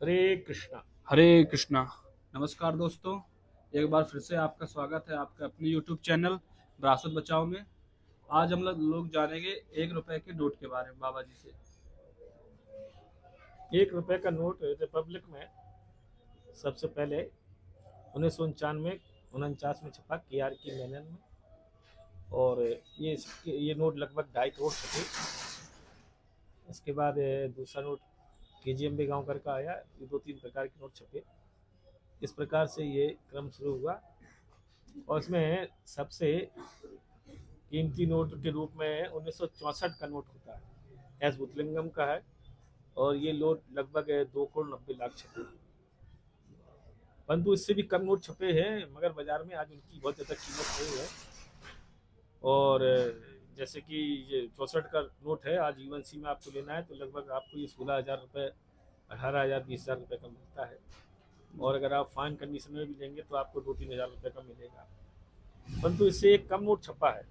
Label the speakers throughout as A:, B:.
A: हरे कृष्णा।
B: हरे कृष्णा। नमस्कार दोस्तों, एक बार फिर से आपका स्वागत है आपके अपने यूट्यूब चैनल विरासत बचाओ में। आज हम लोग जानेंगे 1 रुपए के नोट के बारे में बाबा जी से।
A: 1 रुपए का नोट रिपब्लिक में सबसे पहले 1991 उनचास में छपा KR की मेनन में। और ये नोट लगभग 2.5 करोड़ छपे। इसके बाद दूसरा नोट KGMB गांव कर का आया। ये 2-3 प्रकार के नोट छपे। इस प्रकार से ये क्रम शुरू हुआ। और इसमें सबसे कीमती नोट के रूप में 1964 का नोट होता है, एस बुतलिंगम का है। और ये नोट लगभग 2 करोड़ 90 लाख छपे, परंतु इससे भी कम नोट छपे हैं, मगर बाजार में आज उनकी बहुत ज़्यादा कीमत नहीं है। और जैसे कि ये 64 का नोट है, आज UNC में आपको लेना है तो लगभग आपको ये 16,000 रुपये, 18,000, 20,000 रुपये का मिलता है। और अगर आप फाइन कंडीशन में भी लेंगे तो आपको 2-3 हज़ार रुपये का मिलेगा, परंतु इससे एक कम नोट छपा है।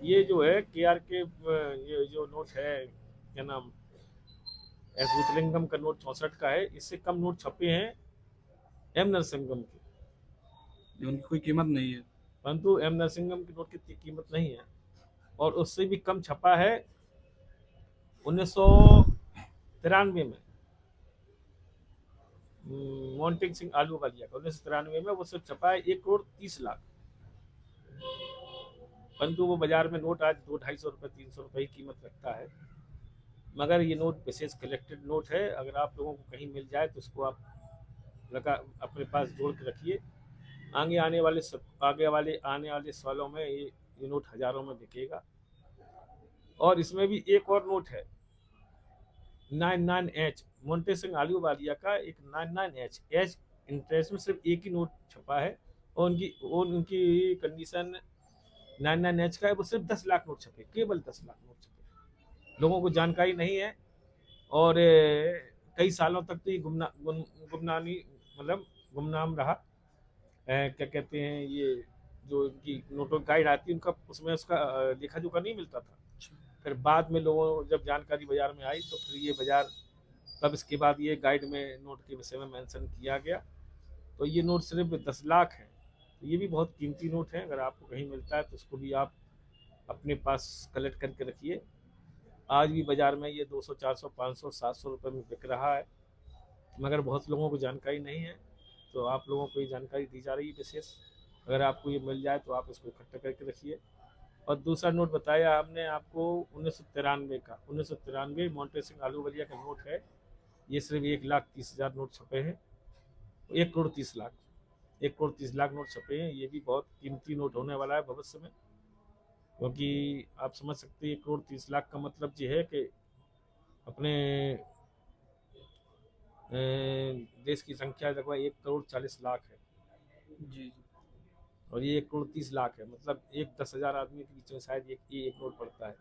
A: ये जो है KR के ये जो नोट है, क्या नाम, एस भूतलिंगम का नोट 64 का है। इससे कम नोट छपे हैं M नरसिंगम के,
B: उनकी कोई कीमत नहीं है।
A: परंतु M नरसिंगम के नोट की इतनी कीमत नहीं है। और उससे भी कम छपा है 1993 में मोन्टेग सिंह आलूवालिया का। 1993 में वो सिर्फ छपा है 1 करोड़ 30 लाख, परंतु वो बाजार में नोट आज 200-250 रुपये 300 रुपये की कीमत रखता है। मगर ये नोट विशेष कलेक्टेड नोट है। अगर आप लोगों को कहीं मिल जाए तो उसको आप लगा अपने पास जोड़ के रखिए। आने वाले सालों में ये नोट हज़ारों में बिकेगा। और इसमें भी एक और नोट है 99H, मोन्टे सिंह आलूवालिया का एक 99H। एच इंटरेस्ट में सिर्फ एक ही नोट छपा है। और उनकी कंडीशन 99H का है। वो सिर्फ 10 लाख नोट छपे, केवल 10 लाख नोट छपे। लोगों को जानकारी नहीं है। और कई सालों तक तो ये गुमनामी, मतलब गुमनाम रहा। क्या कहते हैं, ये जो इनकी नोटों गाइड आती है उनका, उसमें उसका लेखा जोखा नहीं मिलता था। फिर बाद में लोगों जब जानकारी बाजार में आई तो फिर ये बाजार, तब इसके बाद ये गाइड में नोट के विषय में मेंशन किया गया। तो ये नोट सिर्फ 10 लाख है। तो ये भी बहुत कीमती नोट है। अगर आपको कहीं मिलता है तो उसको भी आप अपने पास कलेक्ट करके रखिए। आज भी बाजार में ये 200, 400, 500, 700 रुपये में बिक रहा है, मगर बहुत लोगों को जानकारी नहीं है। तो आप लोगों को ये जानकारी दी जा रही है विशेष। अगर आपको ये मिल जाए तो आप इसको इकट्ठा करके रखिए। और दूसरा नोट बताया हमने आपको 1993 का, 1993 मोन्टे सिंह आलूवालिया का नोट है। ये सिर्फ 1,30,000 नोट छपे हैं, 1 करोड़ 30 लाख, 1 करोड़ 30 लाख नोट छपे हैं। ये भी बहुत कीमती नोट होने वाला है भविष्य में, क्योंकि आप समझ सकते हैं 1 करोड़ 30 लाख का मतलब ये है कि अपने देश की संख्या लगभग 1 करोड़ 40 लाख है।
B: जी।
A: और ये 1 करोड़ 30 लाख है, मतलब एक 10,000 आदमी के बीच में शायद एक नोट पड़ता है।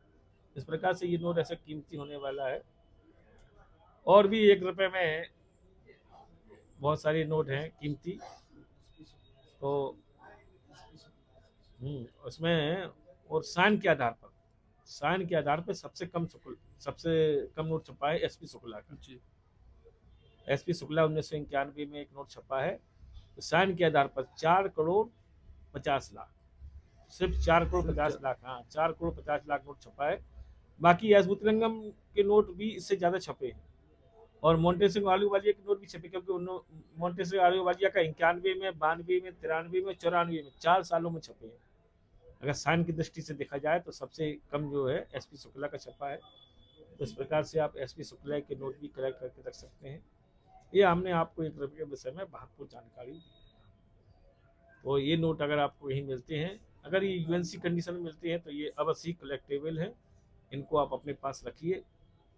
A: इस प्रकार से ये नोट ऐसा कीमती होने वाला है। और भी 1 रुपए में बहुत सारे नोट हैं कीमती। तो उसमें, और साइन के आधार पर सबसे कम नोट छपा है SP शुक्ला का।
B: जी।
A: SP शुक्ला 1991 में एक नोट छपा है। तो साइन के आधार पर 4 करोड़ 50 लाख, सिर्फ 4 करोड़ 50 लाख, हाँ 4 करोड़ 50 लाख नोट छपा है। बाकी एसबुतरंगम के नोट भी इससे ज़्यादा छपे हैं। और मोन्टे सिंह आलूवालिया के नोट भी छपे, क्योंकि मोन्टे सिंह आलूवालिया का 91 में, 92 में, 93 में, 94 में, 4 सालों में छपे हैं। अगर साइन की दृष्टि से देखा जाए तो सबसे कम जो है SP शुक्ला का छपा है। तो इस प्रकार से आप SP शुक्ला के नोट भी कलेक्ट करके रख सकते हैं। ये हमने आपको 1 रुपये के विषय में महत्वपूर्ण जानकारी दी। तो ये नोट अगर आपको कहीं मिलते हैं, अगर ये UNC कंडीशन में मिलते हैं तो ये अवश्य ही कलेक्टेबल है। इनको आप अपने पास रखिए।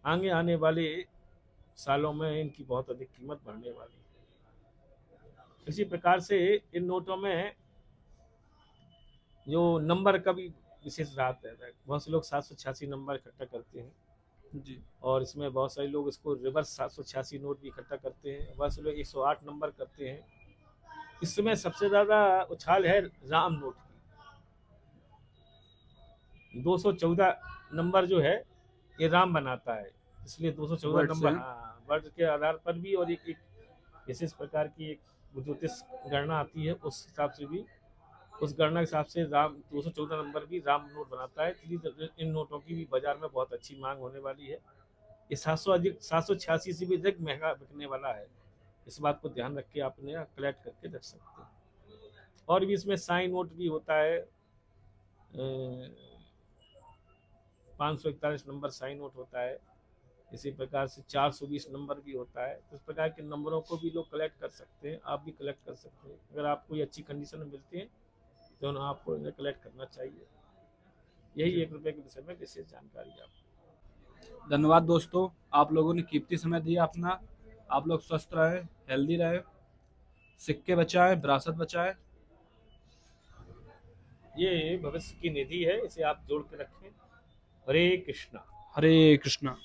A: आने वाले सालों में इनकी बहुत अधिक कीमत बढ़ने वाली है। इसी प्रकार से इन नोटों में जो नंबर का भी विशेष रहता है। बहुत से लोग 786 नंबर इकट्ठा करते हैं।
B: जी।
A: और इसमें बहुत सारे लोग इसको रिवर्स 786 नोट भी इकट्ठा करते हैं। बहुत से लोग 108 नंबर करते हैं। इस समय सबसे ज़्यादा उछाल है राम नोट की। 214 नंबर जो है ये राम बनाता है, इसलिए 214
B: वर्ड से
A: नंबर, हाँ वर्ड के आधार पर भी, और एक विशेष प्रकार की एक ज्योतिष गणना आती है, उस हिसाब से भी, उस गणना के हिसाब से राम 214 नंबर भी राम नोट बनाता है। इसलिए इन नोटों की भी बाजार में बहुत अच्छी मांग होने वाली है। ये 786 से भी अधिक महंगा बिकने वाला है। इस बात को ध्यान रख के आपने कलेक्ट करके रख सकते हैं। और भी इसमें साइन नोट भी होता है, 541 नंबर साइन नोट होता है। इसी प्रकार से 420 नंबर भी होता है। तो इस प्रकार के नंबरों को भी लोग कलेक्ट कर सकते हैं, आप भी कलेक्ट कर सकते हैं। अगर आपको ये अच्छी कंडीशन में मिलते हैं तो आपको इन्हें कलेक्ट करना चाहिए। यही 1 रुपए के विषय में विशेष जानकारी आपको।
B: धन्यवाद दोस्तों, आप लोगों ने कीमती समय दिया अपना। आप लोग स्वस्थ रहें, हेल्दी रहें, सिक्के बचाएं, विरासत बचाएं।
A: ये भविष्य की निधि है, इसे आप जोड़ के रखें। हरे कृष्णा।
B: हरे कृष्णा।